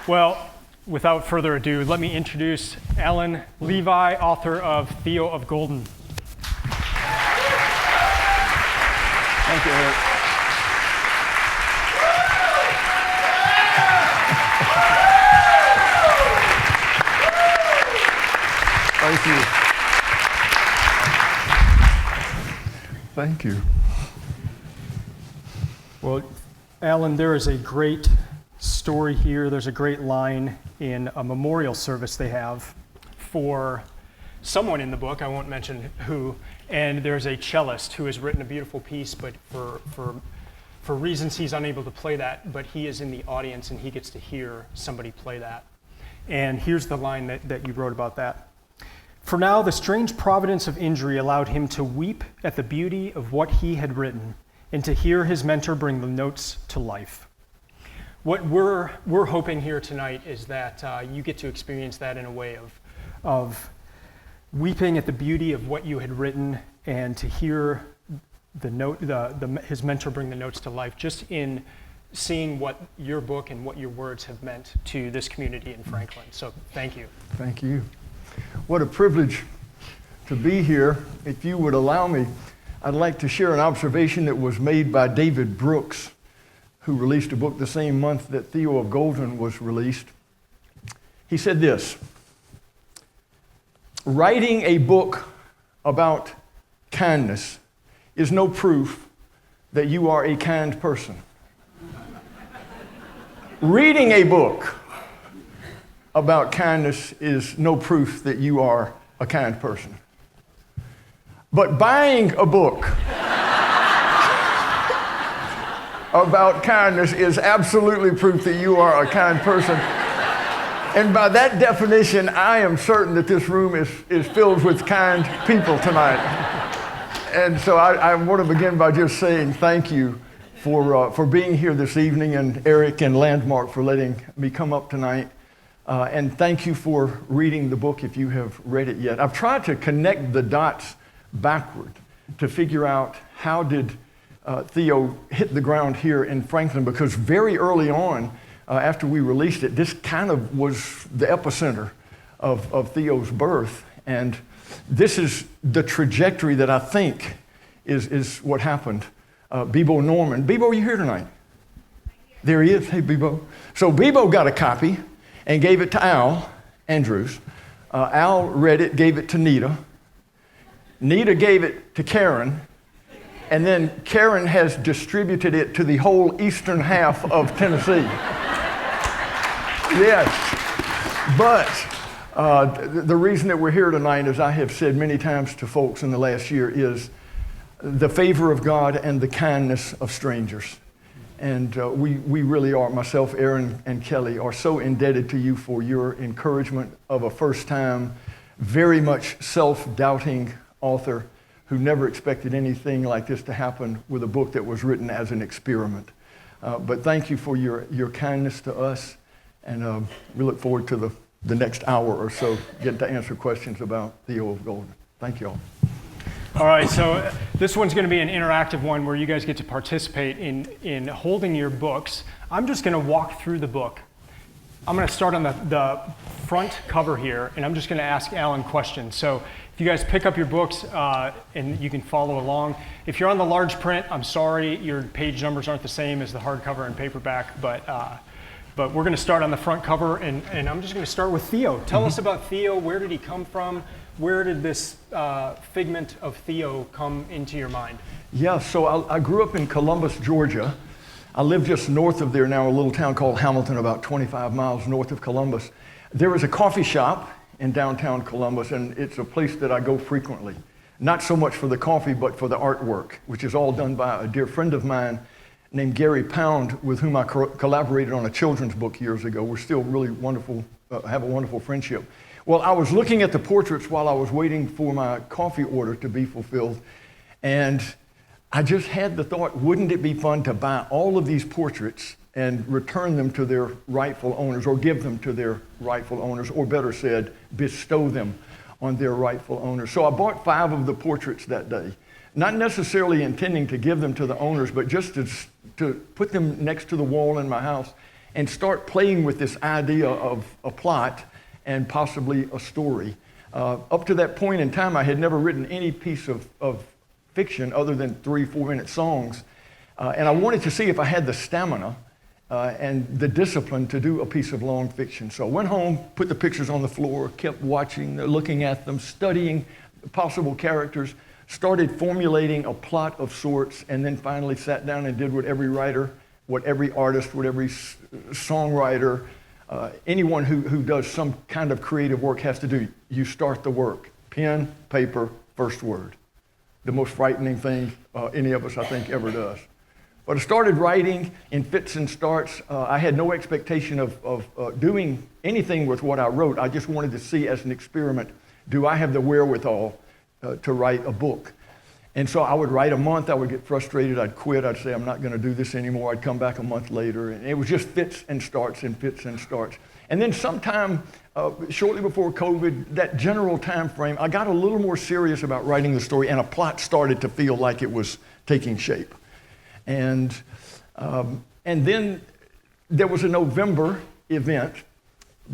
Well, without further ado, let me introduce Alan Levi, author of Theo of Golden. Thank you, Erik. Thank you. Thank you. Well, Alan, there is a great story here. There's a great line in a memorial service they have for someone in the book, I won't mention who, and there's a cellist who has written a beautiful piece, but for reasons he's unable to play that, but he is in the audience and he gets to hear somebody play that. And here's the line that you wrote about that. For now, the strange providence of injury allowed him to weep at the beauty of what he had written and to hear his mentor bring the notes to life. What we're hoping here tonight is that you get to experience that in a way of weeping at the beauty of what you had written and to hear his mentor bring the notes to life, just in seeing what your book and what your words have meant to this community in Franklin. So thank you. Thank you. What a privilege to be here. If you would allow me, I'd like to share an observation that was made by David Brooks, who released a book the same month that Theo of Golden was released. He said this: writing a book about kindness is no proof that you are a kind person. Reading a book about kindness is no proof that you are a kind person. But buying a book about kindness is absolutely proof that you are a kind person. And by that definition, I am certain that this room is filled with kind people tonight. And so I want to begin by just saying thank you for being here this evening, and Erik and Landmark for letting me come up tonight. And thank you for reading the book if you have read it yet. I've tried to connect the dots backward to figure out how did Theo hit the ground here in Franklin, because very early on, after we released it, this kind of was the epicenter of Theo's birth. And this is the trajectory that I think is what happened. Bebo Norman. Bebo, are you here tonight? There he is. Hey, Bebo. So Bebo got a copy and gave it to Al Andrews. Al read it, gave it to Nita. Nita gave it to Karen. And then Karen has distributed it to the whole eastern half of Tennessee. Yes. But the reason that we're here tonight, as I have said many times to folks in the last year, is the favor of God and the kindness of strangers. And we really are, myself, Aaron, and Kelly, are so indebted to you for your encouragement of a first-time, very much self-doubting author who never expected anything like this to happen with a book that was written as an experiment. But thank you for your kindness to us, and we look forward to the next hour or so getting to answer questions about Theo of Golden. Thank you all. All right, so this one's going to be an interactive one where you guys get to participate in holding your books. I'm just going to walk through the book. I'm going to start on the front cover here, and I'm just going to ask Alan questions. So if you guys pick up your books and you can follow along. If you're on the large print, I'm sorry, your page numbers aren't the same as the hardcover and paperback, but we're going to start on the front cover, and I'm just going to start with Theo. Tell us about Theo. Where did he come from? Where did this figment of Theo come into your mind? Yeah, so I grew up in Columbus, Georgia. I live just north of there now, a little town called Hamilton, about 25 miles north of Columbus. There is a coffee shop in downtown Columbus, and it's a place that I go frequently. Not so much for the coffee, but for the artwork, which is all done by a dear friend of mine named Gary Pound, with whom I collaborated on a children's book years ago. We're still really wonderful, have a wonderful friendship. Well, I was looking at the portraits while I was waiting for my coffee order to be fulfilled, and I just had the thought, wouldn't it be fun to buy all of these portraits and return them to their rightful owners, or give them to their rightful owners, or better said, bestow them on their rightful owners. So I bought 5 of the portraits that day, not necessarily intending to give them to the owners, but just to put them next to the wall in my house and start playing with this idea of a plot and possibly a story. Up to that point in time, I had never written any piece of fiction other than 3-4 minute songs. And I wanted to see if I had the stamina and the discipline to do a piece of long fiction. So I went home, put the pictures on the floor, kept watching, looking at them, studying possible characters, started formulating a plot of sorts, and then finally sat down and did what every writer, what every artist, what every songwriter, anyone who does some kind of creative work has to do. You start the work. Pen, paper, first word. The most frightening thing any of us, I think, ever does. But I started writing in fits and starts. I had no expectation of doing anything with what I wrote. I just wanted to see as an experiment, do I have the wherewithal to write a book? And so I would write a month, I would get frustrated, I'd quit, I'd say I'm not going to do this anymore, I'd come back a month later, and it was just fits and starts and fits and starts. And then sometime shortly before COVID, that general time frame, I got a little more serious about writing the story, and a plot started to feel like it was taking shape. And then there was a November event,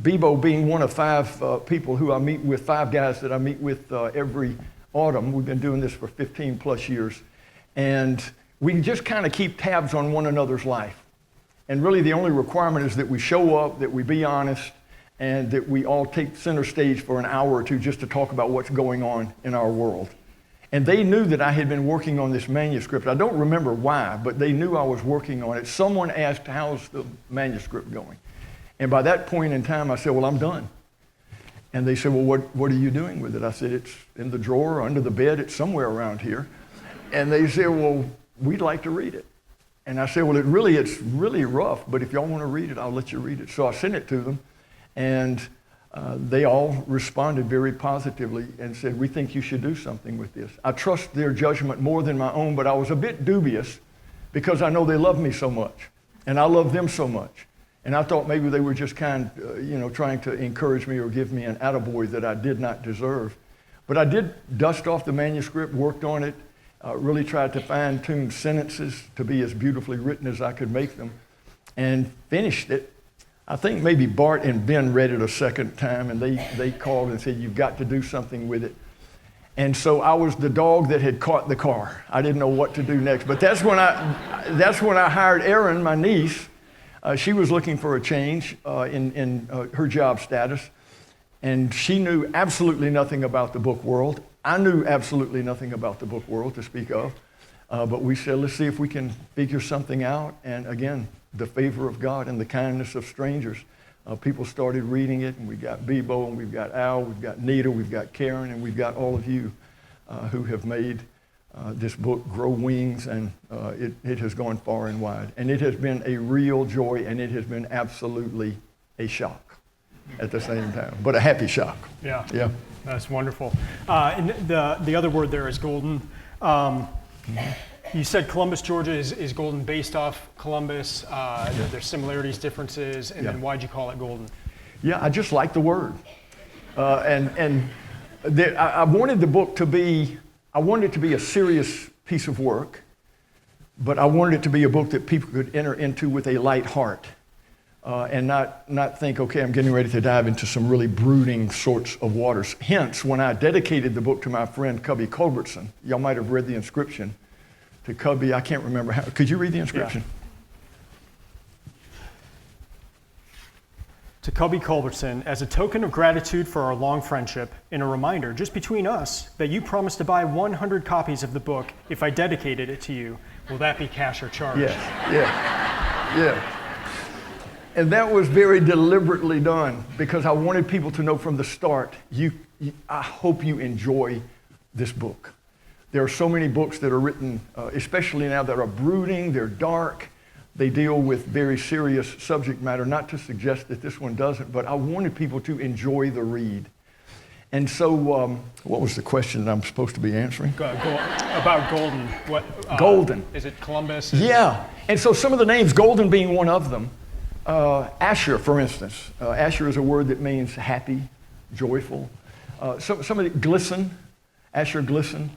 Bebo being one of 5 people who I meet with, 5 guys that I meet with every autumn. We've been doing this for 15 plus years. And we just kind of keep tabs on one another's life. And really the only requirement is that we show up, that we be honest, and that we all take center stage for an hour or two just to talk about what's going on in our world. And they knew that I had been working on this manuscript. I don't remember why, but they knew I was working on it. Someone asked, how's the manuscript going? And by that point in time, I said, well, I'm done. And they said, well, what are you doing with it? I said, it's in the drawer, under the bed, it's somewhere around here. And they said, well, we'd like to read it. And I said, well, it's really rough, but if y'all want to read it, I'll let you read it. So I sent it to them, and they all responded very positively and said, we think you should do something with this. I trust their judgment more than my own, but I was a bit dubious because I know they love me so much, and I love them so much. And I thought maybe they were just trying to encourage me or give me an attaboy that I did not deserve. But I did dust off the manuscript, worked on it, really tried to fine-tune sentences to be as beautifully written as I could make them, and finished it. I think maybe Bart and Ben read it a second time, and they called and said, you've got to do something with it. And so I was the dog that had caught the car. I didn't know what to do next. But that's when I hired Erin, my niece. She was looking for a change in her job status, and she knew absolutely nothing about the book world. I knew absolutely nothing about the book world to speak of, but we said, let's see if we can figure something out. And again, the favor of God and the kindness of strangers. People started reading it, and we got Bebo, and we've got Al, we've got Nita, we've got Karen, and we've got all of you who have made this book grow wings, and it has gone far and wide. And it has been a real joy, and it has been absolutely a shock at the same time, but a happy shock. Yeah. Yeah. That's wonderful. And the other word there is golden. You said Columbus, Georgia is golden based off Columbus. There's similarities, differences, and then why'd you call it golden? Yeah, I just like the word. I wanted the book to be, I wanted it to be a serious piece of work, but I wanted it to be a book that people could enter into with a light heart and not think, okay, I'm getting ready to dive into some really brooding sorts of waters. Hence, when I dedicated the book to my friend Cubby Culbertson, y'all might have read the inscription to Cubby. I can't remember how. Could you read the inscription? Yeah. To Cubby Culbertson, as a token of gratitude for our long friendship and a reminder just between us that you promised to buy 100 copies of the book if I dedicated it to you, will that be cash or charge? Yes, yeah. And that was very deliberately done because I wanted people to know from the start, I hope you enjoy this book. There are so many books that are written, especially now, that are brooding, they're dark, they deal with very serious subject matter, not to suggest that this one doesn't, but I wanted people to enjoy the read. And so, what was the question that I'm supposed to be answering? About golden. Golden. Is it Columbus? And so some of the names, golden being one of them, Asher, for instance. Asher is a word that means happy, joyful. Some of the glisten, Asher glisten.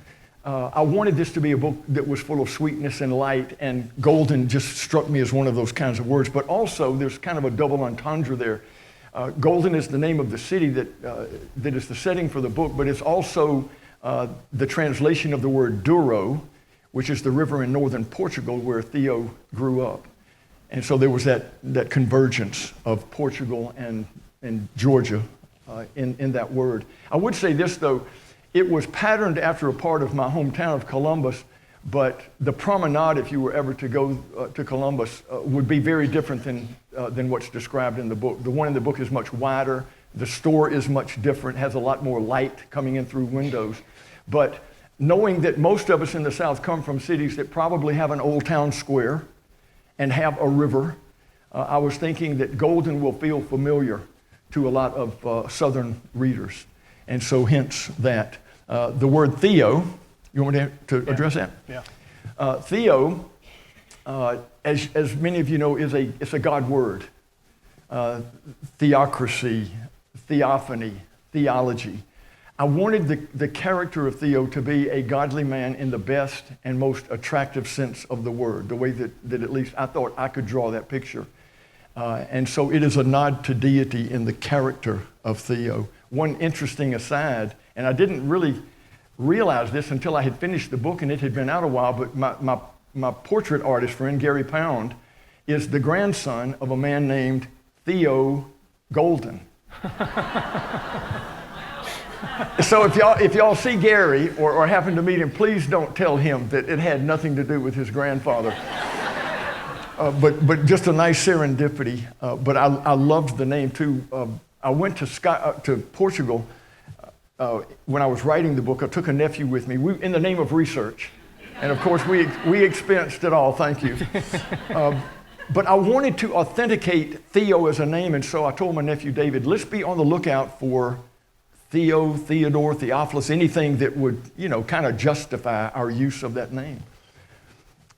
I wanted this to be a book that was full of sweetness and light, and golden just struck me as one of those kinds of words. But also, there's kind of a double entendre there. Golden is the name of the city that is the setting for the book, but it's also the translation of the word Douro, which is the river in northern Portugal where Theo grew up. And so there was that convergence of Portugal and Georgia in that word. I would say this, though. It was patterned after a part of my hometown of Columbus, but the promenade, if you were ever to go to Columbus, would be very different than what's described in the book. The one in the book is much wider. The store is much different, has a lot more light coming in through windows. But knowing that most of us in the South come from cities that probably have an old town square and have a river, I was thinking that Golden will feel familiar to a lot of Southern readers. And so hence that. The word Theo, you want me to address that? Yeah. Theo, as many of you know, it's a God word. Theocracy, theophany, theology. I wanted the character of Theo to be a godly man in the best and most attractive sense of the word, the way that at least I thought I could draw that picture. And so it is a nod to deity in the character of Theo. One interesting aside, and I didn't really realize this until I had finished the book and it had been out a while, but my portrait artist friend, Gary Pound, is the grandson of a man named Theo Golden. So if y'all see Gary or happen to meet him, please don't tell him that it had nothing to do with his grandfather. But just a nice serendipity. But I loved the name too. I went to Portugal when I was writing the book. I took a nephew with me in the name of research. And of course, we expensed it all, thank you. But I wanted to authenticate Theo as a name, and so I told my nephew David, let's be on the lookout for Theo, Theodore, Theophilus, anything that would, kind of justify our use of that name.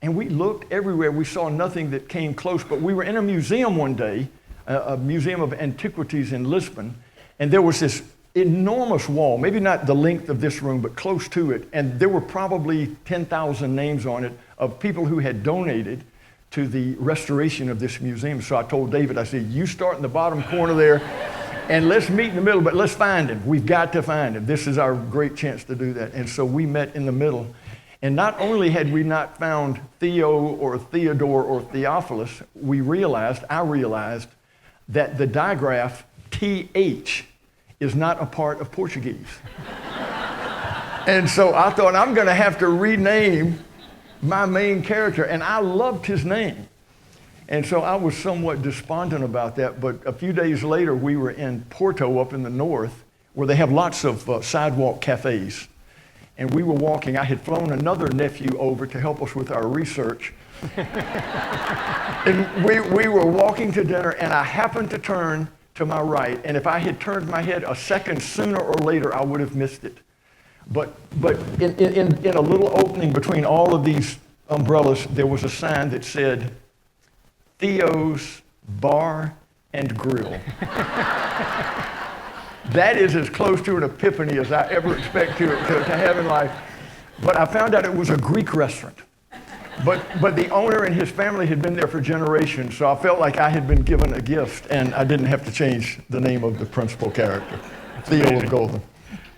And we looked everywhere. We saw nothing that came close, but we were in a museum one day, a museum of antiquities in Lisbon, and there was this enormous wall, maybe not the length of this room, but close to it, and there were probably 10,000 names on it of people who had donated to the restoration of this museum. So I told David, I said, you start in the bottom corner there, and let's meet in the middle, but let's find him. We've got to find him. This is our great chance to do that. And so we met in the middle. And not only had we not found Theo or Theodore or Theophilus, I realized that the digraph TH is not a part of Portuguese. And so I thought, I'm going to have to rename my main character. And I loved his name. And so I was somewhat despondent about that. But a few days later, we were in Porto up in the north, where they have lots of sidewalk cafes. And we were walking. I had flown another nephew over to help us with our research. And we were walking to dinner, and I happened to turn to my right. And if I had turned my head a second sooner or later, I would have missed it. But in a little opening between all of these umbrellas, there was a sign that said, Theo's Bar and Grill. That is as close to an epiphany as I ever expect to have in life. But I found out it was a Greek restaurant. But the owner and his family had been there for generations, so I felt like I had been given a gift, and I didn't have to change the name of the principal character, Theo of Golden.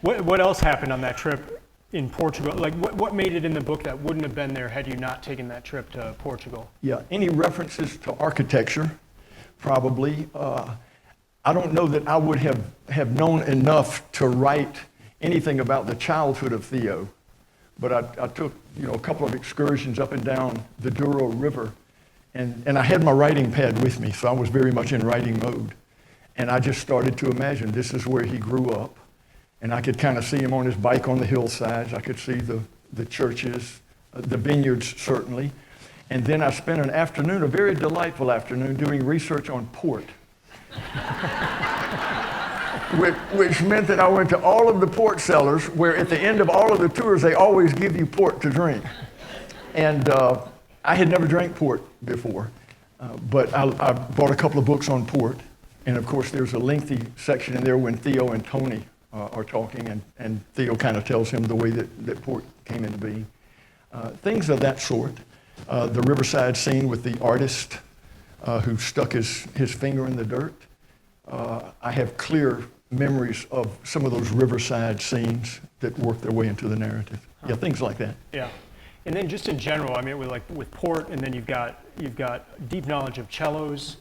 What else happened on that trip in Portugal? Like, what made it in the book that wouldn't have been there had you not taken that trip to Portugal? Yeah, any references to architecture, probably. I don't know that I would have known enough to write anything about the childhood of Theo, but I took a couple of excursions up and down the Douro River, and I had my writing pad with me, so I was very much in writing mode. And I just started to imagine this is where he grew up, and I could kind of see him on his bike on the hillsides. I could see the churches, the vineyards certainly. And then I spent an afternoon, a very delightful afternoon, doing research on port. Which meant that I went to all of the port cellars, where at the end of all of the tours, they always give you port to drink. And I had never drank port before, but I bought a couple of books on port. And of course, there's a lengthy section in there when Theo and Tony are talking, and Theo kind of tells him the way that port came into being. Things of that sort. The riverside scene with the artist who stuck his finger in the dirt. I have clear memories of some of those riverside scenes that work their way into the narrative. Yeah, things like that. Yeah. And then just in general, I mean, with port, and then you've got deep knowledge of cellos,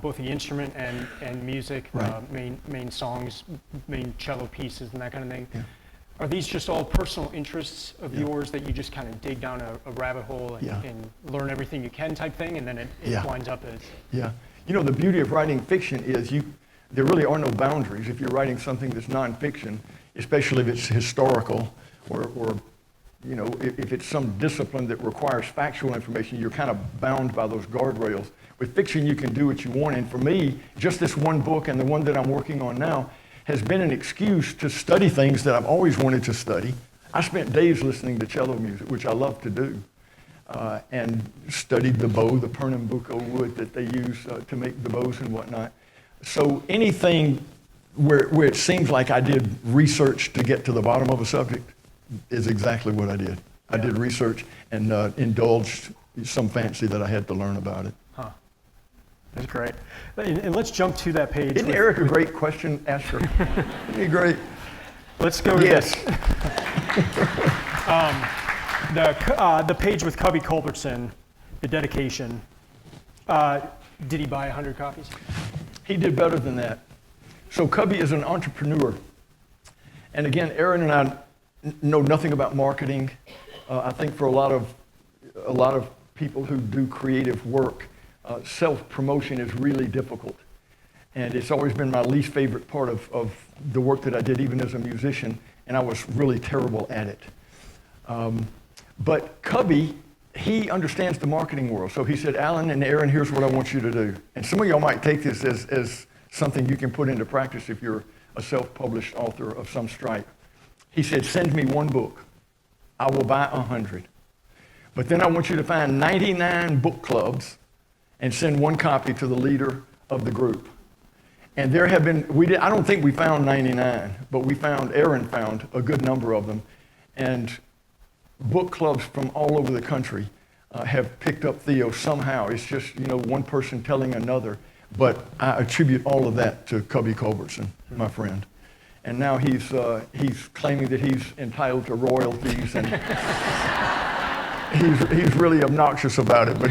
both the instrument and music, Right. main songs, main cello pieces, and that kind of thing. Yeah. Are these just all personal interests of Yeah. yours that you just kind of dig down a rabbit hole and, Yeah. and learn everything you can type thing, and then it Yeah. winds up as... Yeah. You know, the beauty of writing fiction is there really are no boundaries. If you're writing something that's nonfiction, especially if it's historical or you know, if it's some discipline that requires factual information, you're kind of bound by those guardrails. With fiction, you can do what you want. And for me, just this one book and the one that I'm working on now has been an excuse to study things that I've always wanted to study. I spent days listening to cello music, which I love to do, and studied the bow, the Pernambuco wood that they use to make the bows and whatnot. So anything where it seems like I did research to get to the bottom of a subject is exactly what I did. I did research and indulged some fancy that I had to learn about it. Huh. That's great. And let's jump to that page. Isn't Erik a great question asker? Isn't he great? Let's go to Yes. the page with Cubby Culbertson, the dedication. Did he buy 100 copies? He did better than that. So Cubby is an entrepreneur. And again, Aaron and I know nothing about marketing. I think for a lot of people who do creative work, self-promotion is really difficult. And it's always been my least favorite part of the work that I did, even as a musician, and I was really terrible at it. But Cubby, he understands the marketing world. So he said, Alan and Aaron, here's what I want you to do. And some of y'all might take this as something you can put into practice if you're a self-published author of some stripe. He said, send me one book. I will buy 100. But then I want you to find 99 book clubs and send one copy to the leader of the group. And there have been, I don't think we found 99, but Aaron found a good number of them. And book clubs from all over the country have picked up Theo somehow. It's just, you know, one person telling another. But I attribute all of that to Cubby Culbertson, my friend. And now he's claiming that he's entitled to royalties, and he's really obnoxious about it. But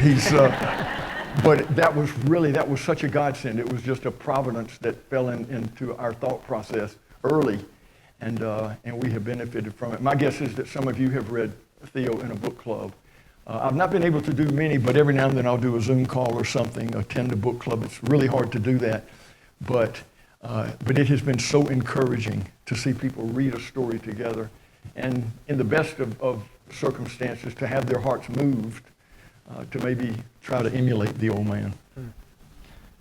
but that was such a godsend. It was just a providence that fell into our thought process early, and we have benefited from it. My guess is that some of you have read Theo in a book club. I've not been able to do many, but every now and then I'll do a Zoom call or something, attend a book club. It's really hard to do that, but it has been so encouraging to see people read a story together, and in the best of circumstances, to have their hearts moved to maybe try to emulate the old man.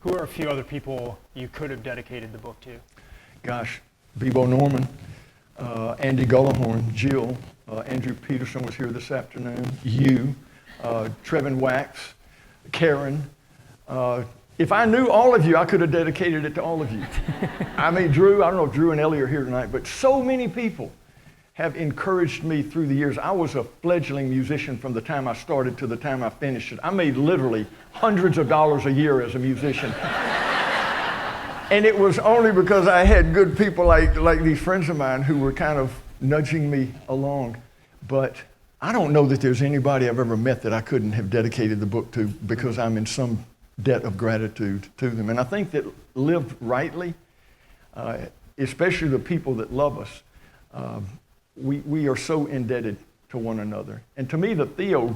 Who are a few other people you could have dedicated the book to? Gosh, Bebo Norman, Andy Gullahorn, Jill, Andrew Peterson was here this afternoon, you, Trevin Wax, Karen. If I knew all of you, I could have dedicated it to all of you. I mean, Drew, I don't know if Drew and Ellie are here tonight, but so many people have encouraged me through the years. I was a fledgling musician from the time I started to the time I finished it. I made literally hundreds of dollars a year as a musician. And it was only because I had good people like these friends of mine who were kind of nudging me along. But I don't know that there's anybody I've ever met that I couldn't have dedicated the book to, because I'm in some debt of gratitude to them. And I think that lived rightly, especially the people that love us, we are so indebted to one another. And to me, the Theo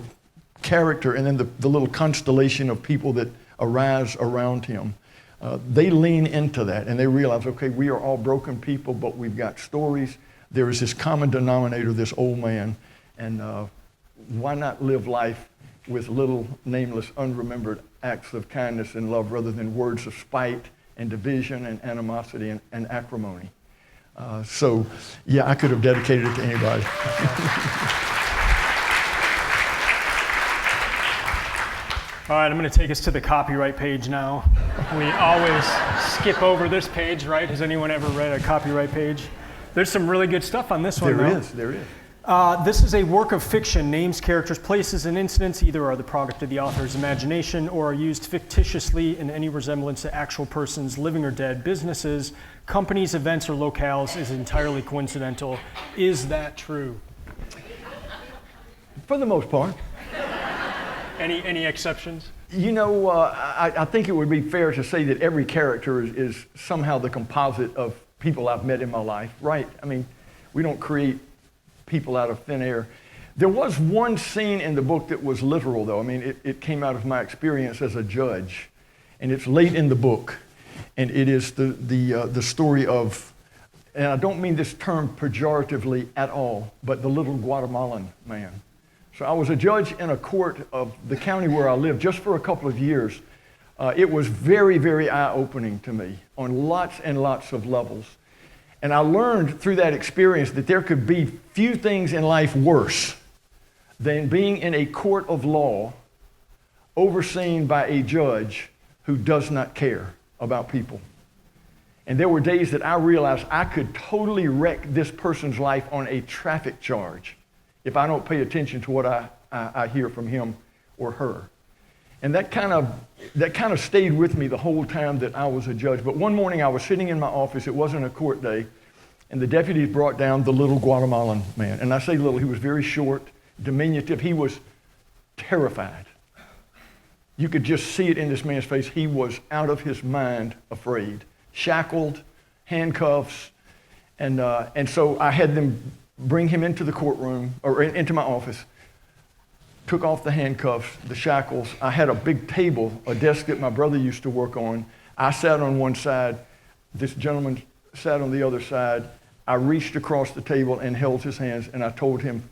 character and then the little constellation of people that arise around him, they lean into that and they realize, okay, we are all broken people, but we've got stories. There is this common denominator, this old man, and why not live life with little, nameless, unremembered acts of kindness and love rather than words of spite and division and animosity and acrimony. So, yeah, I could have dedicated it to anybody. All right, I'm going to take us to the copyright page now. We always skip over this page, right? Has anyone ever read a copyright page? There's some really good stuff on this one, There is. This is a work of fiction. Names, characters, places, and incidents either are the product of the author's imagination or are used fictitiously, and any resemblance to actual persons, living or dead, businesses, companies, events, or locales is entirely coincidental. Is that true? For the most part. Any exceptions? You know, I think it would be fair to say that every character is somehow the composite of people I've met in my life, right? I mean, we don't create people out of thin air. There was one scene in the book that was literal, though. I mean, it came out of my experience as a judge, and it's late in the book, and it is the story of, and I don't mean this term pejoratively at all, but the little Guatemalan man. So I was a judge in a court of the county where I lived just for a couple of years. It was very, very eye-opening to me on lots and lots of levels. And I learned through that experience that there could be few things in life worse than being in a court of law overseen by a judge who does not care about people. And there were days that I realized I could totally wreck this person's life on a traffic charge if I don't pay attention to what I hear from him or her. And that kind of stayed with me the whole time that I was a judge. But one morning I was sitting in my office, it wasn't a court day, and the deputies brought down the little Guatemalan man. And I say little, he was very short, diminutive, he was terrified. You could just see it in this man's face. He was out of his mind afraid, shackled, handcuffs, and so I had them bring him into the courtroom, or into my office, took off the handcuffs, the shackles. I had a big table, a desk that my brother used to work on. I sat on one side, this gentleman sat on the other side. I reached across the table and held his hands, and I told him,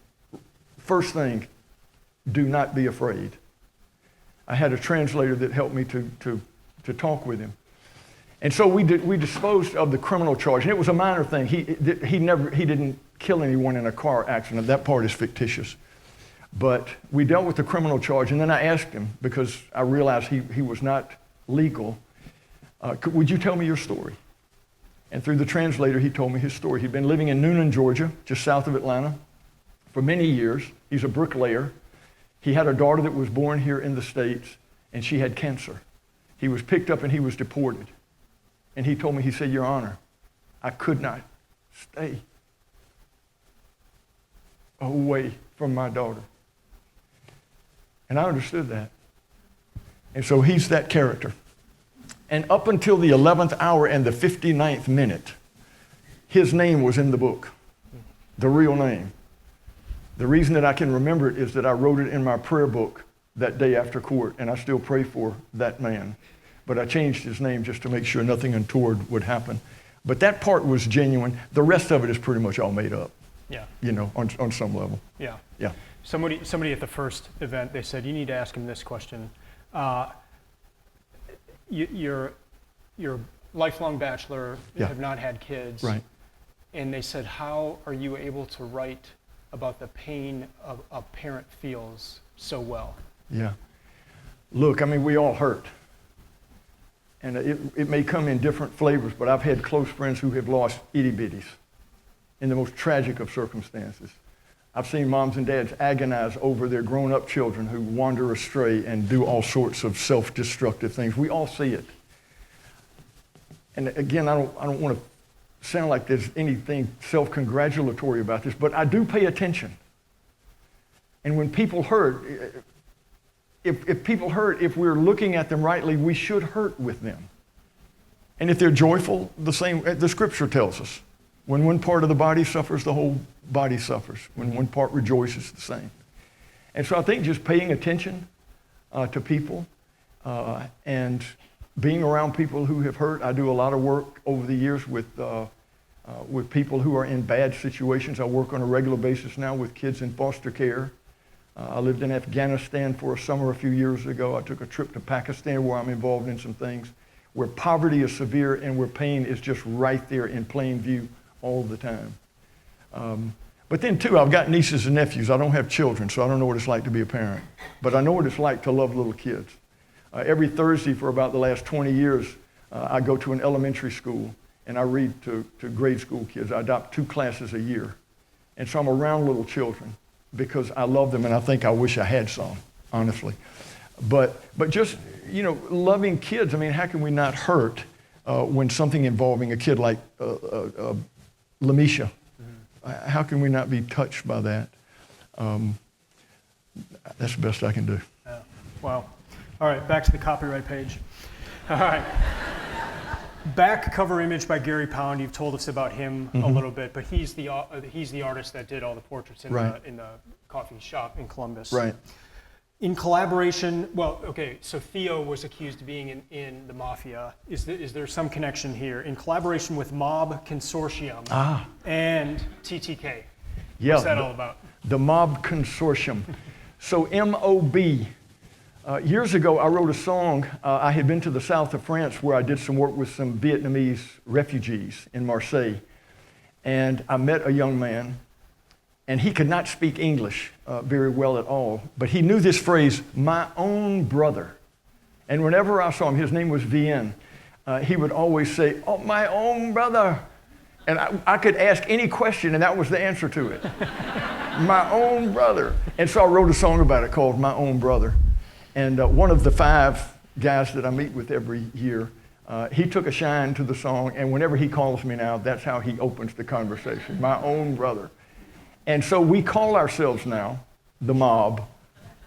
first thing, do not be afraid. I had a translator that helped me to talk with him. And so we disposed of the criminal charge, and it was a minor thing. He didn't kill anyone in a car accident. That part is fictitious. But we dealt with the criminal charge, and then I asked him, because I realized he was not legal, would you tell me your story? And through the translator, he told me his story. He'd been living in Noonan, Georgia, just south of Atlanta, for many years. He's a bricklayer. He had a daughter that was born here in the States, and she had cancer. He was picked up and he was deported. And he told me, he said, Your Honor, I could not stay away from my daughter. And I understood that. And so he's that character. And up until the 11th hour and the 59th minute, his name was in the book, the real name. The reason that I can remember it is that I wrote it in my prayer book that day after court, and I still pray for that man. But I changed his name just to make sure nothing untoward would happen. But that part was genuine. The rest of it is pretty much all made up. Yeah. You know, on some level. Yeah. Yeah. Somebody at the first event, they said, you need to ask him this question. You're a lifelong bachelor, you have not had kids. Right. And they said, how are you able to write about the pain a parent feels so well? Yeah. Look, I mean, we all hurt. And it may come in different flavors, but I've had close friends who have lost itty-bitties in the most tragic of circumstances. I've seen moms and dads agonize over their grown-up children who wander astray and do all sorts of self-destructive things. We all see it. And again, I don't want to sound like there's anything self-congratulatory about this, but I do pay attention. And when people hurt, if people hurt, if we're looking at them rightly, we should hurt with them. And if they're joyful, the scripture tells us, when one part of the body suffers, the whole body suffers. When one part rejoices, the same. And so I think just paying attention to people and being around people who have hurt. I do a lot of work over the years with people who are in bad situations. I work on a regular basis now with kids in foster care. I lived in Afghanistan for a summer a few years ago. I took a trip to Pakistan where I'm involved in some things where poverty is severe and where pain is just right there in plain view all the time. But then too, I've got nieces and nephews. I don't have children, so I don't know what it's like to be a parent. But I know what it's like to love little kids. Every Thursday for about the last 20 years, I go to an elementary school, and I read to grade school kids. I adopt 2 classes a year. And so I'm around little children because I love them, and I think I wish I had some, honestly. But just, loving kids, I mean, how can we not hurt when something involving a kid like Lamisha, how can we not be touched by that? That's the best I can do. Yeah. Wow. All right, back to the copyright page. All right. Back cover image by Gary Pound. You've told us about him a little bit, but he's the artist that did all the portraits in the coffee shop in Columbus. Right. In collaboration, so Theo was accused of being in the mafia. Is there some connection here? In collaboration with M.O.B, Consortium, and TTK. Yeah, What's that all about? The M.O.B Consortium. So M.O.B. Years ago, I wrote a song. I had been to the south of France where I did some work with some Vietnamese refugees in Marseille. And I met a young man, and he could not speak English very well at all, but he knew this phrase, my own brother. And whenever I saw him, his name was Vienne, he would always say, oh, my own brother. And I could ask any question, and that was the answer to it. My own brother. And so I wrote a song about it called My Own Brother. And one of the 5 guys that I meet with every year, he took a shine to the song, and whenever he calls me now, that's how he opens the conversation, my own brother. And so we call ourselves now the M.O.B,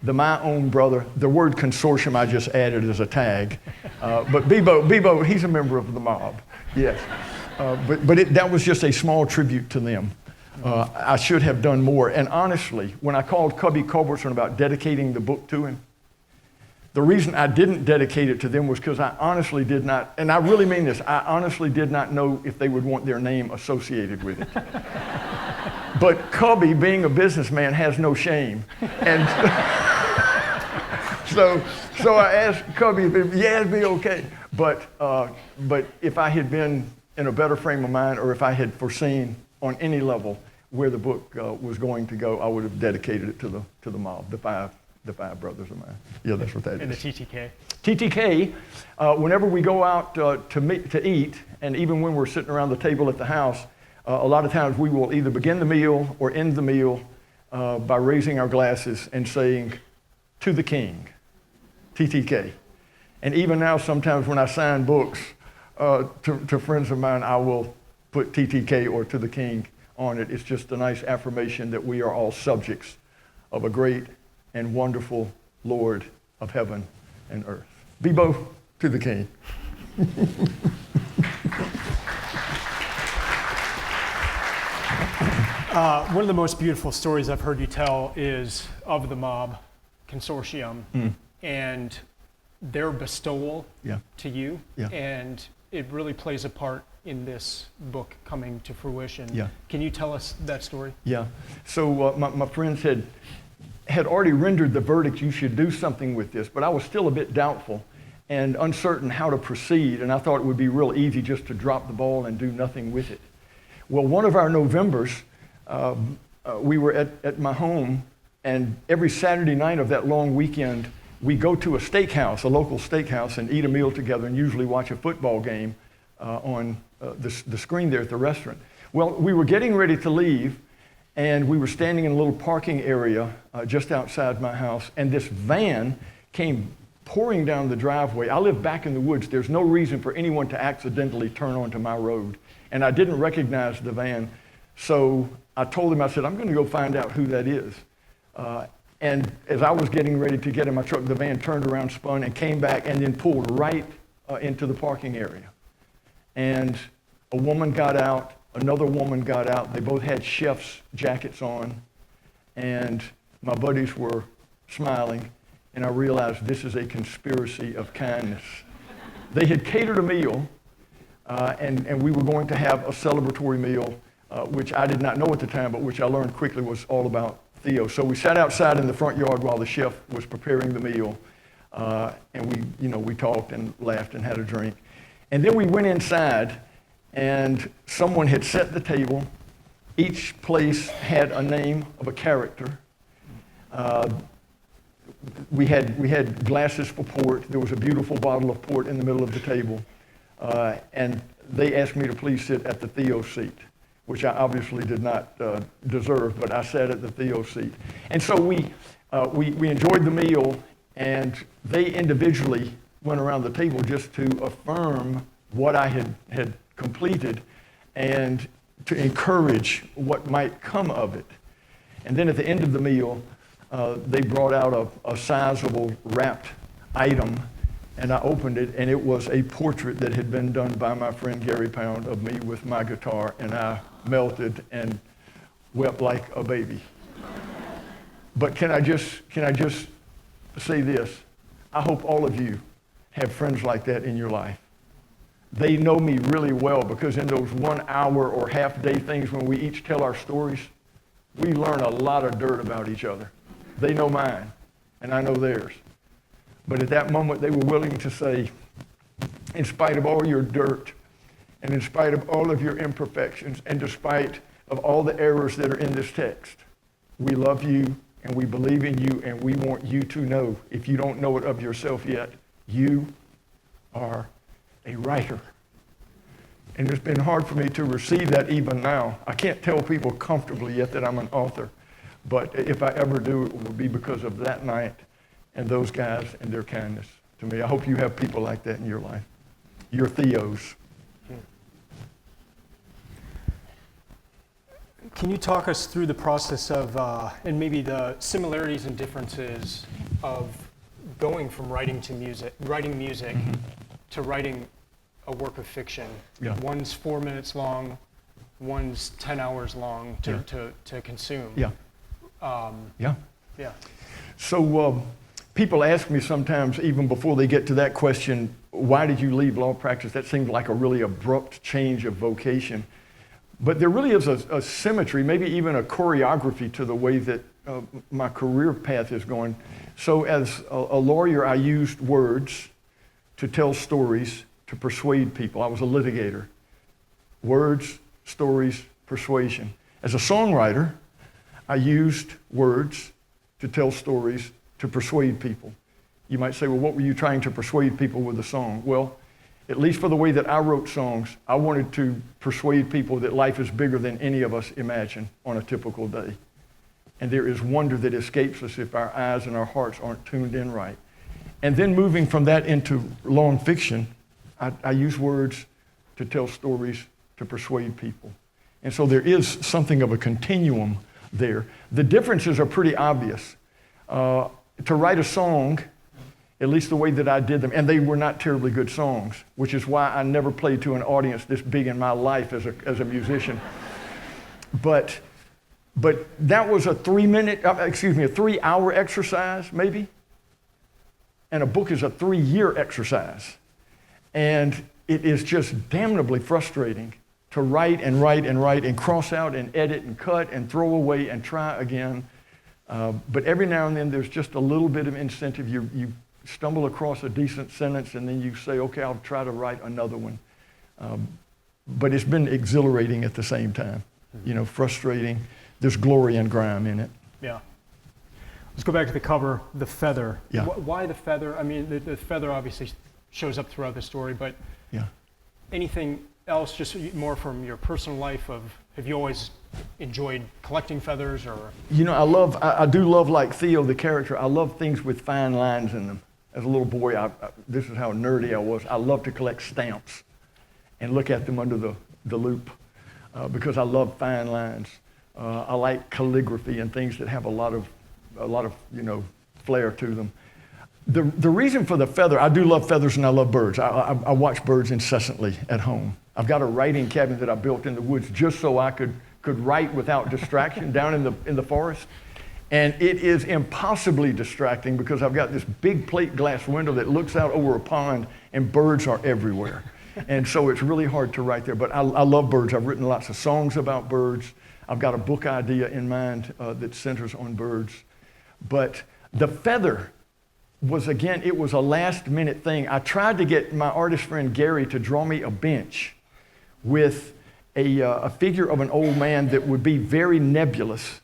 the My Own Brother. The word consortium I just added as a tag. But Bebo, he's a member of the M.O.B, yes. But that was just a small tribute to them. I should have done more. And honestly, when I called Cubby Culbertson about dedicating the book to him, the reason I didn't dedicate it to them was because I honestly did not, and I really mean this, I honestly did not know if they would want their name associated with it. But Cubby, being a businessman, has no shame. And so I asked Cubby if it'd be okay. But if I had been in a better frame of mind, or if I had foreseen on any level where the book was going to go, I would have dedicated it to the M.O.B, the 5 brothers of mine. Yeah, that's what that is. And the TTK. TTK, whenever we go out to eat, and even when we're sitting around the table at the house, a lot of times we will either begin the meal or end the meal by raising our glasses and saying, to the King, TTK. And even now, sometimes when I sign books to friends of mine, I will put TTK or to the King on it. It's just a nice affirmation that we are all subjects of a great and wonderful Lord of heaven and earth. Bebo, to the King. One of the most beautiful stories I've heard you tell is of the M.O.B Consortium and their bestowal to you. Yeah. And it really plays a part in this book coming to fruition. Yeah. Can you tell us that story? Yeah. So my friends had already rendered the verdict, you should do something with this, but I was still a bit doubtful and uncertain how to proceed, and I thought it would be real easy just to drop the ball and do nothing with it. Well, one of our Novembers, we were at my home, and every Saturday night of that long weekend, we go to a steakhouse, a local steakhouse, and eat a meal together and usually watch a football game on the screen there at the restaurant. Well, we were getting ready to leave, and we were standing in a little parking area just outside my house, and this van came pouring down the driveway. I live back in the woods. There's no reason for anyone to accidentally turn onto my road, and I didn't recognize the van. So I told him, I said, I'm going to go find out who that is. And as I was getting ready to get in my truck, the van turned around, spun, and came back, and then pulled right into the parking area. And a woman got out, another woman got out. They both had chef's jackets on, and my buddies were smiling, and I realized this is a conspiracy of kindness. They had catered a meal, and we were going to have a celebratory meal, which I did not know at the time, but which I learned quickly was all about Theo. So we sat outside in the front yard while the chef was preparing the meal, and we talked and laughed and had a drink. And then we went inside, and someone had set the table. Each place had a name of a character. We had glasses for port. There was a beautiful bottle of port in the middle of the table. And they asked me to please sit at the Theo seat, which I obviously did not deserve, but I sat at the Theo seat. And so we enjoyed the meal, and they individually went around the table just to affirm what I had completed and to encourage what might come of it. And then at the end of the meal, they brought out a sizable wrapped item, and I opened it, and it was a portrait that had been done by my friend Gary Pound of me with my guitar, and I melted and wept like a baby. But can I just say this? I hope all of you have friends like that in your life. They know me really well, because in those 1 hour or half-day things when we each tell our stories, we learn a lot of dirt about each other. They know mine, and I know theirs. But at that moment, they were willing to say, in spite of all your dirt, and in spite of all of your imperfections, and despite of all the errors that are in this text, we love you, and we believe in you, and we want you to know, if you don't know it of yourself yet, you are a writer. And it's been hard for me to receive that even now. I can't tell people comfortably yet that I'm an author, but if I ever do, it will be because of that night and those guys and their kindness to me. I hope you have people like that in your life. Your Theos. Can you talk us through the process of, and maybe the similarities and differences of going from writing music, Mm-hmm. to writing a work of fiction? Yeah. One's 4 minutes long, one's 10 hours long to consume. Yeah. Yeah. Yeah. So people ask me sometimes, even before they get to that question, why did you leave law practice? That seemed like a really abrupt change of vocation. But there really is a symmetry, maybe even a choreography to the way that my career path is going. So as a lawyer, I used words to tell stories, to persuade people. I was a litigator. Words, stories, persuasion. As a songwriter, I used words to tell stories, to persuade people. You might say, well, what were you trying to persuade people with a song? Well, at least for the way that I wrote songs, I wanted to persuade people that life is bigger than any of us imagine on a typical day. And there is wonder that escapes us if our eyes and our hearts aren't tuned in right. And then moving from that into long fiction, I use words to tell stories, to persuade people. And so there is something of a continuum there. The differences are pretty obvious. To write a song, at least the way that I did them, and they were not terribly good songs, which is why I never played to an audience this big in my life as a musician. But that was a 3-hour exercise, maybe. And a book is a 3-year exercise. And it is just damnably frustrating to write and write and write and cross out and edit and cut and throw away and try again. But every now and then there's just a little bit of incentive. You stumble across a decent sentence and then you say, okay, I'll try to write another one. But it's been exhilarating at the same time. You know, frustrating. There's glory and grime in it. Yeah. Let's go back to the cover, the feather. Yeah. Why the feather? I mean, the feather obviously shows up throughout the story, but Yeah. anything else, just more from your personal life of, have you always enjoyed collecting feathers or? You know, I do love, like Theo, the character, I love things with fine lines in them. As a little boy, this is how nerdy I was. I loved to collect stamps and look at them under the loop because I love fine lines. I like calligraphy and things that have a lot of flair to them. The reason for the feather, I do love feathers and I love birds. I watch birds incessantly at home. I've got a writing cabinet that I built in the woods just so I could write without distraction down in the forest. And it is impossibly distracting because I've got this big plate glass window that looks out over a pond and birds are everywhere. And so it's really hard to write there. But I love birds. I've written lots of songs about birds. I've got a book idea in mind that centers on birds. But the feather was, again, it was a last-minute thing. I tried to get my artist friend Gary to draw me a bench with a figure of an old man that would be very nebulous,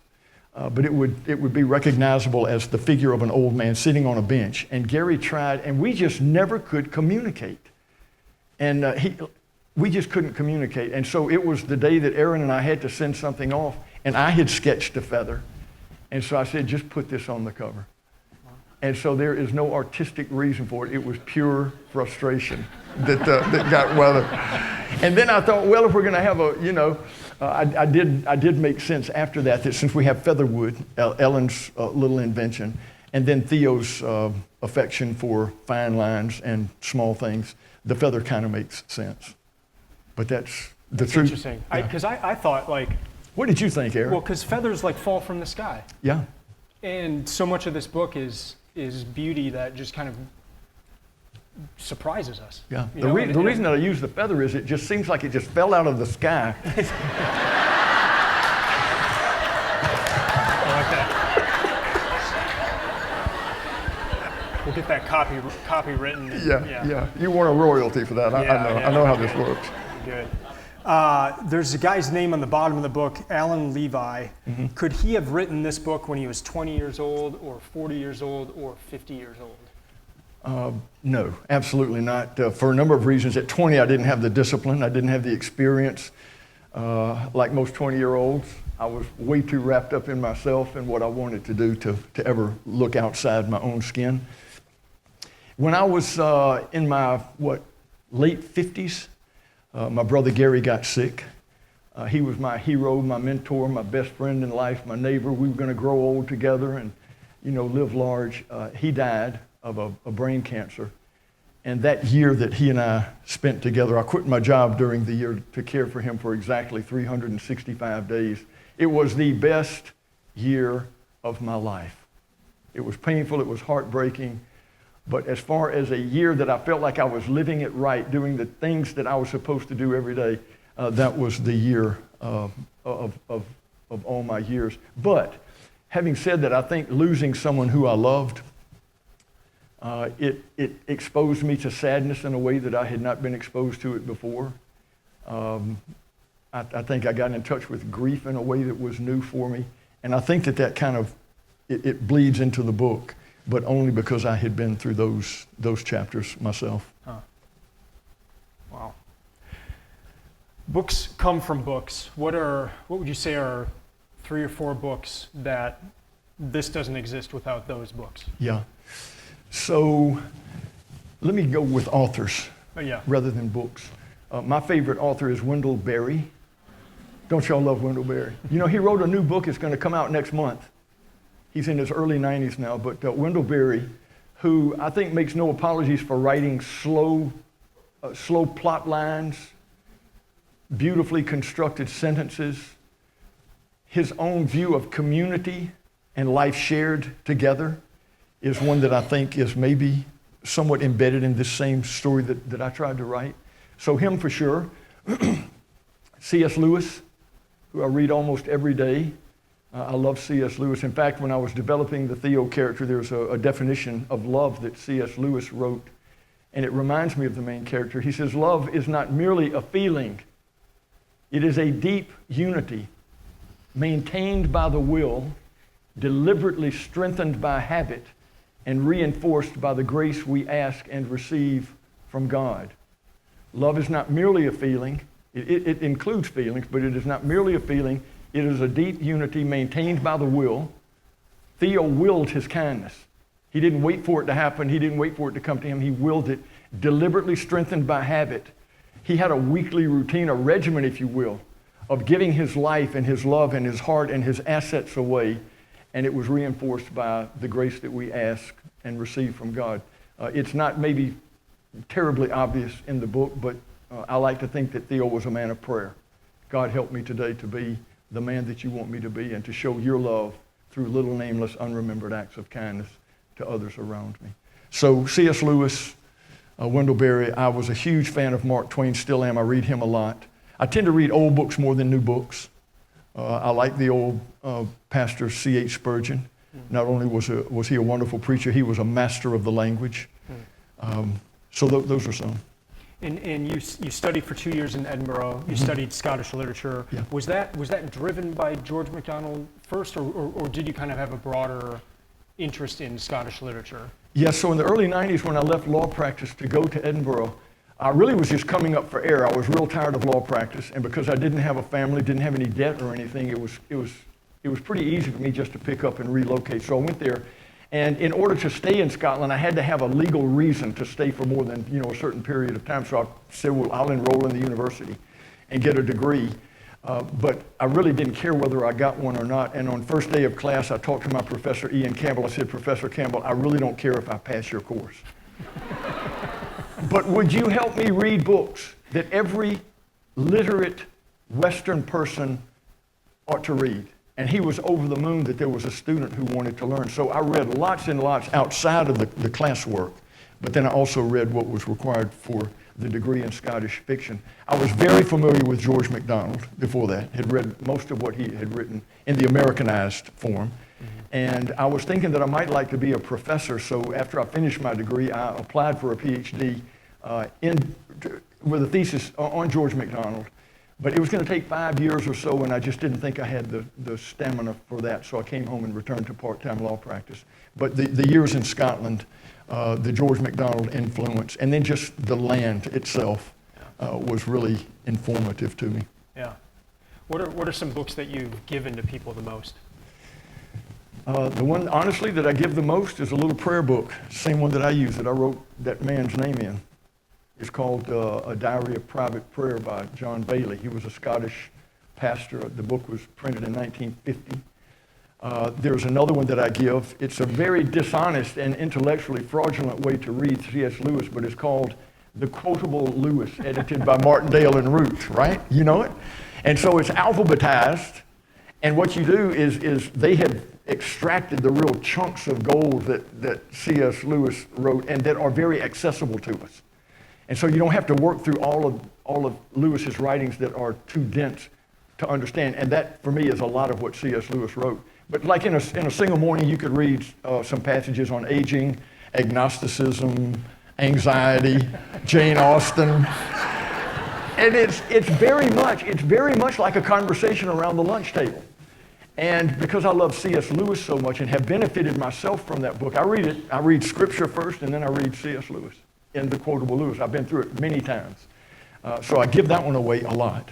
but it would be recognizable as the figure of an old man sitting on a bench. And Gary tried, and we just never could communicate. And we just couldn't communicate. And so it was the day that Aaron and I had to send something off, and I had sketched a feather. And so I said, just put this on the cover. And so there is no artistic reason for it. It was pure frustration that got weathered. And then I thought, well, if we're going to have I did make sense after that since we have featherwood, Ellen's little invention, and then Theo's affection for fine lines and small things, the feather kind of makes sense. But that's the truth. Interesting. Because I thought, like... What did you think, Erik? Well, because feathers, like, fall from the sky. Yeah. And so much of this book is beauty that just kind of surprises us. Yeah. The reason that I use the feather is it just seems like it just fell out of the sky. I like that. We'll get that copy written. Yeah. You want a royalty for that. I know how this works. Good. There's a guy's name on the bottom of the book, Alan Levi. Mm-hmm. Could he have written this book when he was 20 years old, or 40 years old, or 50 years old? No, absolutely not. For a number of reasons. At 20, I didn't have the discipline. I didn't have the experience. Like most 20-year-olds, I was way too wrapped up in myself and what I wanted to do to ever look outside my own skin. When I was in my, late 50s, my brother Gary got sick. He was my hero, my mentor, my best friend in life, my neighbor. We were going to grow old together and, live large. He died of a brain cancer. And that year that he and I spent together, I quit my job during the year to care for him for exactly 365 days. It was the best year of my life. It was painful, it was heartbreaking. But as far as a year that I felt like I was living it right, doing the things that I was supposed to do every day, that was the year of all my years. But having said that, I think losing someone who I loved, it exposed me to sadness in a way that I had not been exposed to it before. I think I got in touch with grief in a way that was new for me. And I think that kind of, it bleeds into the book, but only because I had been through those chapters myself. Huh. Wow. Books come from books. What would you say are 3 or 4 books that this doesn't exist without those books? Yeah. So let me go with authors rather than books. My favorite author is Wendell Berry. Don't y'all love Wendell Berry? He wrote a new book. It's going to come out next month. He's in his early 90s now, but Wendell Berry, who I think makes no apologies for writing slow plot lines, beautifully constructed sentences, his own view of community and life shared together is one that I think is maybe somewhat embedded in this same story that I tried to write. So him for sure. C.S. Lewis, who I read almost every day. I love C.S. Lewis. In fact, when I was developing the Theo character, there's a definition of love that C.S. Lewis wrote, and it reminds me of the main character. He says, love is not merely a feeling. It is a deep unity, maintained by the will, deliberately strengthened by habit, and reinforced by the grace we ask and receive from God. Love is not merely a feeling. It includes feelings, but it is not merely a feeling. It is a deep unity maintained by the will. Theo willed his kindness. He didn't wait for it to happen. He didn't wait for it to come to him. He willed it, deliberately strengthened by habit. He had a weekly routine, a regimen, if you will, of giving his life and his love and his heart and his assets away, and it was reinforced by the grace that we ask and receive from God. It's not maybe terribly obvious in the book, but I like to think that Theo was a man of prayer. God, help me today to be the man that you want me to be and to show your love through little nameless, unremembered acts of kindness to others around me. So C.S. Lewis, Wendell Berry, I was a huge fan of Mark Twain, still am. I read him a lot. I tend to read old books more than new books. I like the old pastor C.H. Spurgeon. Not only was he a wonderful preacher, he was a master of the language. So those are some. And you studied for 2 years in Edinburgh. You studied Scottish literature. Yeah. Was that driven by George MacDonald first, or did you kind of have a broader interest in Scottish literature? Yes, so in the early 90s when I left law practice to go to Edinburgh, I really was just coming up for air. I was real tired of law practice, and because I didn't have a family, didn't have any debt or anything, it was pretty easy for me just to pick up and relocate. So I went there, and in order to stay in Scotland, I had to have a legal reason to stay for more than a certain period of time. So I said, well, I'll enroll in the university and get a degree. But I really didn't care whether I got one or not. And on first day of class, I talked to my professor, Ian Campbell. I said, Professor Campbell, I really don't care if I pass your course. But would you help me read books that every literate Western person ought to read? And he was over the moon that there was a student who wanted to learn. So I read lots and lots outside of the classwork, but then I also read what was required for the degree in Scottish fiction. I was very familiar with George MacDonald before that, had read most of what he had written in the Americanized form. And I was thinking that I might like to be a professor, so after I finished my degree, I applied for a PhD with a thesis on George MacDonald. But it was going to take 5 years or so, and I just didn't think I had the stamina for that, so I came home and returned to part-time law practice. But the years in Scotland, the George MacDonald influence, and then just the land itself was really informative to me. Yeah. What are some books that you've given to people the most? The one, honestly, that I give the most is a little prayer book, same one that I use that I wrote that man's name in. It's called A Diary of Private Prayer by John Bailey. He was a Scottish pastor. The book was printed in 1950. There's another one that I give. It's a very dishonest and intellectually fraudulent way to read C.S. Lewis, but it's called The Quotable Lewis, edited by Martindale and Root, right? You know it? And so it's alphabetized, and what you do is they have extracted the real chunks of gold that C.S. Lewis wrote and that are very accessible to us. And so you don't have to work through all of Lewis's writings that are too dense to understand. And that, for me, is a lot of what C.S. Lewis wrote. But like in a single morning, you could read some passages on aging, agnosticism, anxiety, Jane Austen. And it's very much like a conversation around the lunch table. And because I love C.S. Lewis so much and have benefited myself from that book, I read scripture first, and then I read C.S. Lewis in The Quotable Lewis. I've been through it many times. So I give that one away a lot.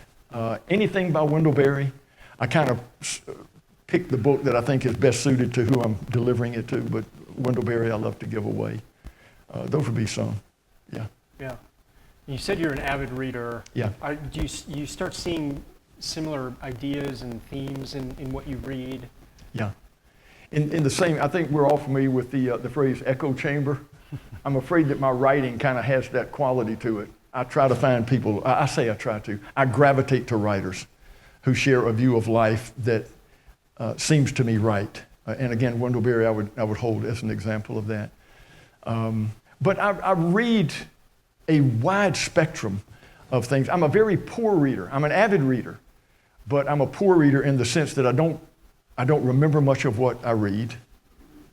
Anything by Wendell Berry, I kind of pick the book that I think is best suited to who I'm delivering it to, but Wendell Berry I love to give away. Those would be some, yeah. Yeah. You said you're an avid reader. Yeah. Do you start seeing similar ideas and themes in what you read? Yeah. In the same, I think we're all familiar with the phrase echo chamber. I'm afraid that my writing kind of has that quality to it. I try to find people, I gravitate to writers who share a view of life that seems to me right. And again, Wendell Berry I would hold as an example of that. But I read a wide spectrum of things. I'm a very poor reader. I'm an avid reader, but I'm a poor reader in the sense that I don't remember much of what I read.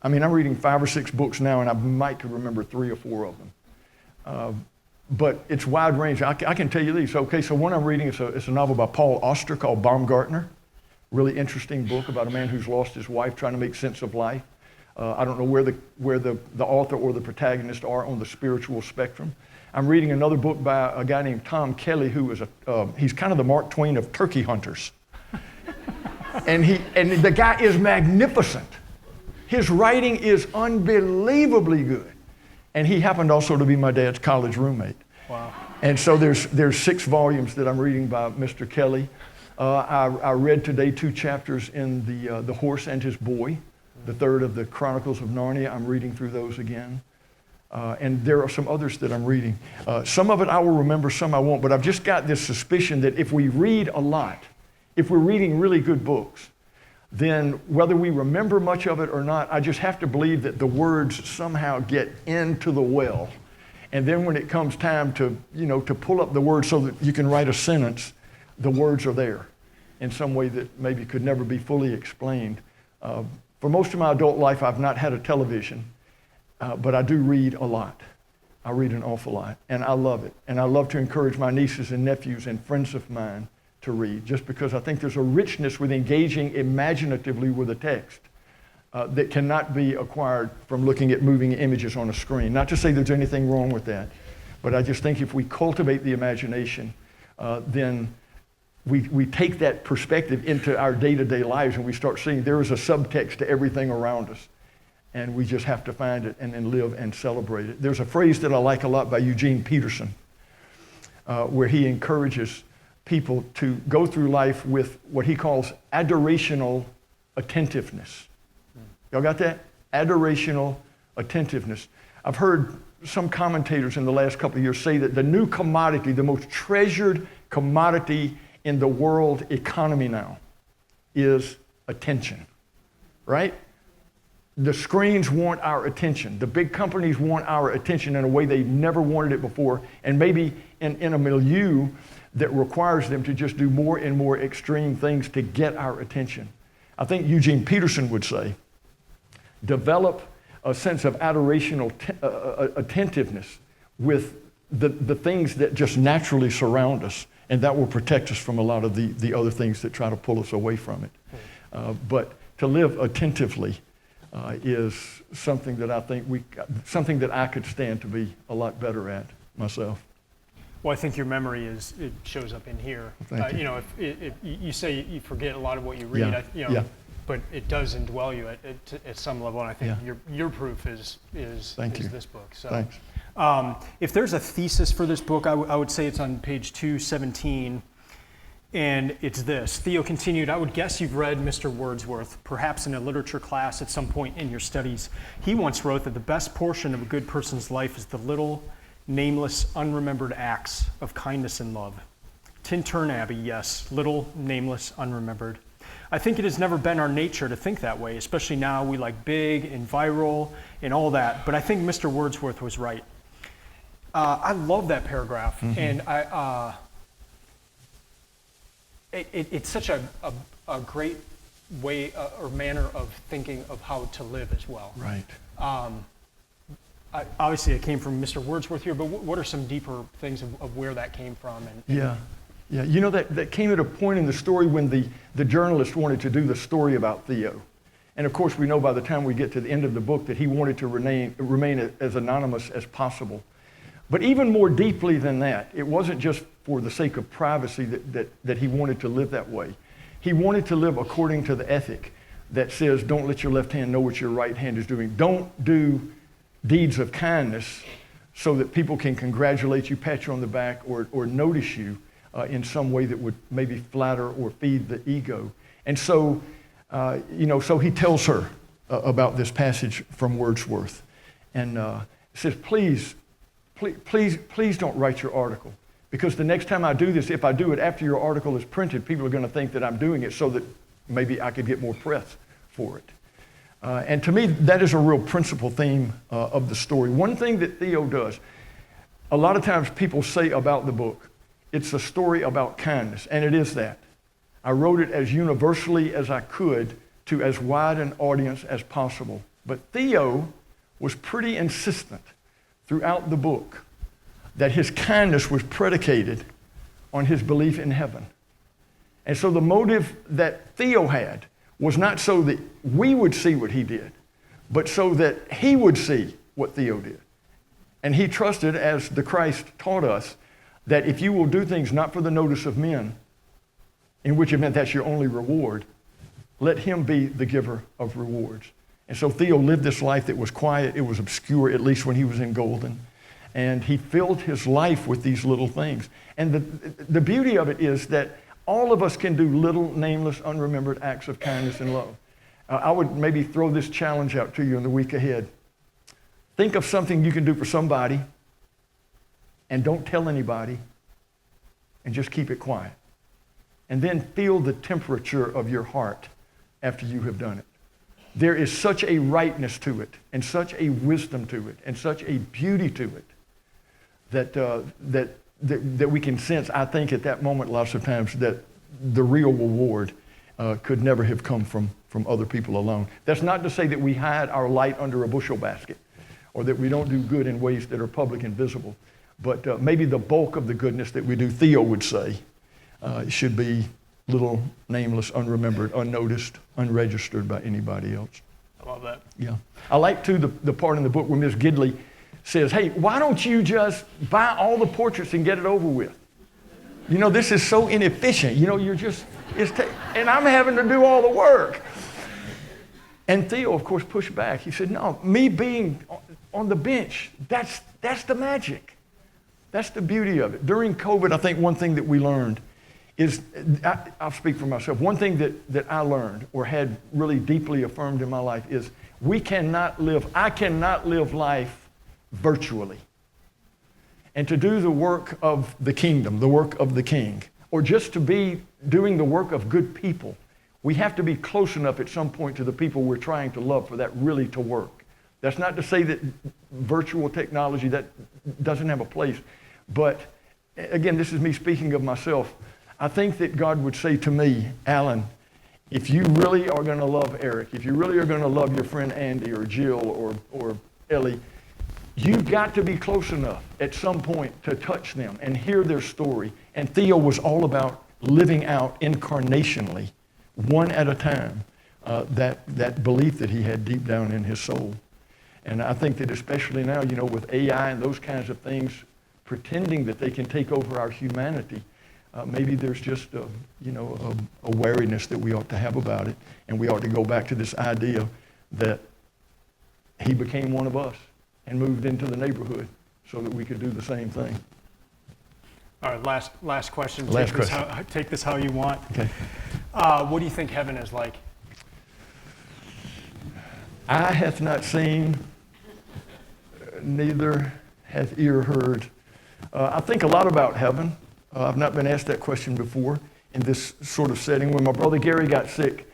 I mean, I'm reading 5 or 6 books now, and I might could remember 3 or 4 of them. But it's wide range. I can tell you these. Okay, so one I'm reading is a novel by Paul Auster called Baumgartner. Really interesting book about a man who's lost his wife trying to make sense of life. I don't know where the author or the protagonist are on the spiritual spectrum. I'm reading another book by a guy named Tom Kelly, who is he's kind of the Mark Twain of turkey hunters. and the guy is magnificent. His writing is unbelievably good. And he happened also to be my dad's college roommate. Wow. And so there's 6 volumes that I'm reading by Mr. Kelly. I read today 2 chapters in The Horse and His Boy, the 3rd of the Chronicles of Narnia. I'm reading through those again. And there are some others that I'm reading. Some of it I will remember, some I won't, but I've just got this suspicion that if we read a lot, if we're reading really good books, then whether we remember much of it or not, I just have to believe that the words somehow get into the well. And then when it comes time to pull up the words so that you can write a sentence, the words are there in some way that maybe could never be fully explained. For most of my adult life, I've not had a television, but I do read a lot. I read an awful lot, and I love it. And I love to encourage my nieces and nephews and friends of mine to read, just because I think there's a richness with engaging imaginatively with a text that cannot be acquired from looking at moving images on a screen. Not to say there's anything wrong with that, But I just think if we cultivate the imagination, then we take that perspective into our day-to-day lives, and we start seeing there is a subtext to everything around us. And we just have to find it and then live and celebrate it. There's a phrase that I like a lot by Eugene Peterson, where he encourages people to go through life with what he calls adorational attentiveness. Y'all got that? Adorational attentiveness. I've heard some commentators in the last couple of years say that the new commodity, the most treasured commodity in the world economy now, is attention, right? The screens want our attention. The big companies want our attention in a way they've never wanted it before, and maybe in a milieu that requires them to just do more and more extreme things to get our attention. I think Eugene Peterson would say, develop a sense of adorational attentiveness with the things that just naturally surround us, and that will protect us from a lot of the other things that try to pull us away from it. But to live attentively is something that I think something that I could stand to be a lot better at myself. Well, I think your memory it shows up in here. Thank you. You know, if you say you forget a lot of what you read, Yeah. But it does indwell you at some level, and I think your proof is this book. So, Thanks. If there's a thesis for this book, I would say it's on page 217, and it's this. Theo continued, I would guess you've read Mr. Wordsworth, perhaps in a literature class at some point in your studies. He once wrote that the best portion of a good person's life is the little, nameless, unremembered acts of kindness and love. Tintern Abbey, yes, little, nameless, unremembered. I think it has never been our nature to think that way, especially now we like big and viral and all that, but I think Mr. Wordsworth was right. I love that paragraph, and it's such a great way or manner of thinking of how to live as well. Right. Obviously, it came from Mr. Wordsworth here, but what are some deeper things of where that came from? Yeah. You know, that came at a point in the story when the journalist wanted to do the story about Theo. And of course, we know by the time we get to the end of the book that he wanted to remain as anonymous as possible. But even more deeply than that, it wasn't just for the sake of privacy that he wanted to live that way. He wanted to live according to the ethic that says, don't let your left hand know what your right hand is doing. Don't do deeds of kindness so that people can congratulate you, pat you on the back, or notice you in some way that would maybe flatter or feed the ego. And so, so he tells her about this passage from Wordsworth, and says, please don't write your article, because the next time I do this, if I do it after your article is printed, people are going to think that I'm doing it so that maybe I could get more press for it. And to me, that is a real principal theme of the story. One thing that Theo does, a lot of times people say about the book, it's a story about kindness, and it is that. I wrote it as universally as I could to as wide an audience as possible. But Theo was pretty insistent throughout the book that his kindness was predicated on his belief in heaven. And so the motive that Theo had was not so that we would see what he did, but so that he would see what Theo did. And he trusted, as the Christ taught us, that if you will do things not for the notice of men, in which event that's your only reward, let him be the giver of rewards. And so Theo lived this life that was quiet, it was obscure, at least when he was in Golden. And he filled his life with these little things. And the beauty of it is that all of us can do little, nameless, unremembered acts of kindness and love. I would maybe throw this challenge out to you in the week ahead. Think of something you can do for somebody, and don't tell anybody, and just keep it quiet. And then feel the temperature of your heart after you have done it. There is such a rightness to it, and such a wisdom to it, and such a beauty to it that we can sense, I think, at that moment lots of times, that the real reward could never have come from other people alone. That's not to say that we hide our light under a bushel basket, or that we don't do good in ways that are public and visible. But maybe the bulk of the goodness that we do, Theo would say, should be little, nameless, unremembered, unnoticed, unregistered by anybody else. I love that. Yeah. I like, too, the part in the book where Miss Gidley says, hey, why don't you just buy all the portraits and get it over with? You know, this is so inefficient. You know, and I'm having to do all the work. And Theo, of course, pushed back. He said, no, me being on the bench, that's the magic. That's the beauty of it. During COVID, I think one thing that we learned is, I'll speak for myself, one thing that I learned or had really deeply affirmed in my life is I cannot live life virtually. And to do the work of the kingdom, the work of the king, or just to be doing the work of good people, we have to be close enough at some point to the people we're trying to love for that really to work. That's not to say that virtual technology, that doesn't have a place. But again, this is me speaking of myself. I think that God would say to me, Alan, if you really are going to love Erik, if you really are going to love your friend Andy or Jill or Ellie, you've got to be close enough at some point to touch them and hear their story. And Theo was all about living out incarnationally, one at a time, that belief that he had deep down in his soul. And I think that especially now, you know, with AI and those kinds of things, pretending that they can take over our humanity, maybe there's just a wariness that we ought to have about it. And we ought to go back to this idea that he became one of us and moved into the neighborhood so that we could do the same thing. All right, last question. Take this how you want. Okay. What do you think heaven is like? Eye hath not seen, neither hath ear heard. I think a lot about heaven. I've not been asked that question before in this sort of setting. When my brother Gary got sick,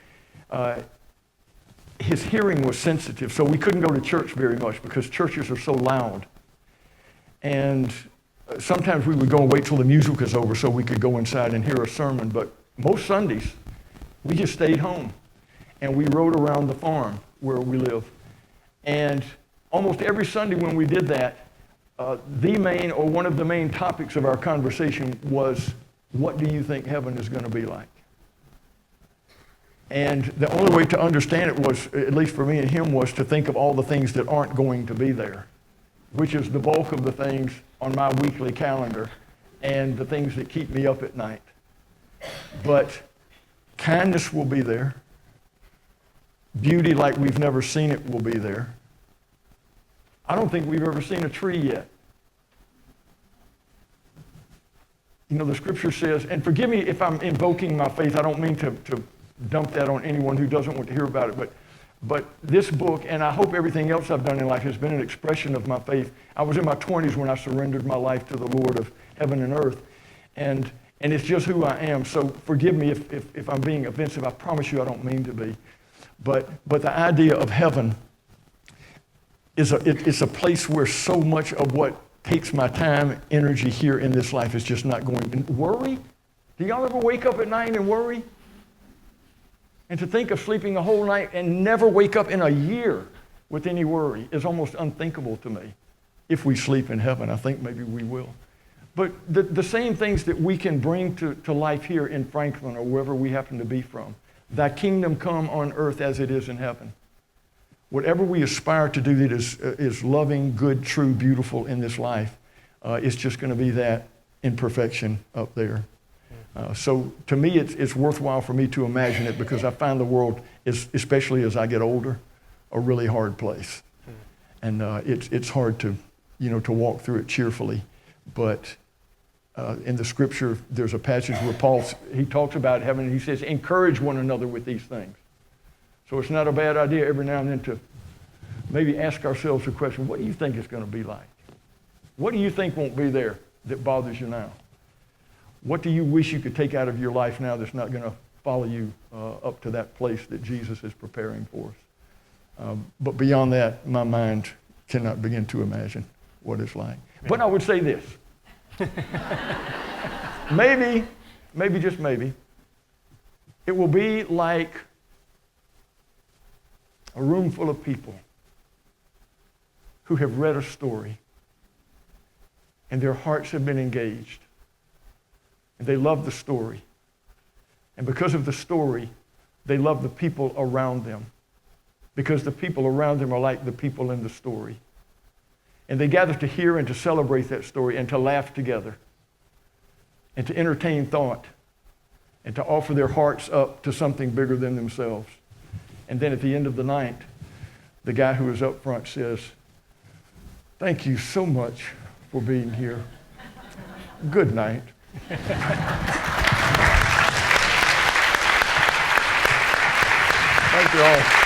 his hearing was sensitive, so we couldn't go to church very much because churches are so loud. And sometimes we would go and wait till the music was over so we could go inside and hear a sermon. But most Sundays, we just stayed home and we rode around the farm where we live. And almost every Sunday when we did that, the main or one of the main topics of our conversation was, what do you think heaven is going to be like? And the only way to understand it was, at least for me and him, was to think of all the things that aren't going to be there, which is the bulk of the things on my weekly calendar and the things that keep me up at night. But kindness will be there. Beauty like we've never seen it will be there. I don't think we've ever seen a tree yet. You know, the scripture says, and forgive me if I'm invoking my faith, I don't mean to dump that on anyone who doesn't want to hear about it, but this book, and I hope everything else I've done in life, has been an expression of my faith. I was in my 20s when I surrendered my life to the Lord of heaven and earth, and it's just who I am. So forgive me if I'm being offensive. I promise you I don't mean to be. But the idea of heaven is it's a place where so much of what takes my time, energy here in this life is just not going to worry. Do y'all ever wake up at night and worry? And to think of sleeping a whole night and never wake up in a year with any worry is almost unthinkable to me. If we sleep in heaven, I think maybe we will. But the same things that we can bring to life here in Franklin or wherever we happen to be from, thy kingdom come on earth as it is in heaven. Whatever we aspire to do that is loving, good, true, beautiful in this life, it's just going to be that in perfection up there. So to me, it's worthwhile for me to imagine it because I find the world, especially as I get older, a really hard place. And it's hard to walk through it cheerfully. But in the scripture, there's a passage where Paul, he talks about heaven and he says, encourage one another with these things. So it's not a bad idea every now and then to maybe ask ourselves the question, what do you think it's going to be like? What do you think won't be there that bothers you now? What do you wish you could take out of your life now that's not going to follow you up to that place that Jesus is preparing for us? But beyond that, my mind cannot begin to imagine what it's like. But I would say this. maybe, just maybe, it will be like a room full of people who have read a story and their hearts have been engaged. And they love the story. And because of the story, they love the people around them. Because the people around them are like the people in the story. And they gather to hear and to celebrate that story and to laugh together and to entertain thought and to offer their hearts up to something bigger than themselves. And then at the end of the night, the guy who is up front says, "Thank you so much for being here. Good night." Thank you all.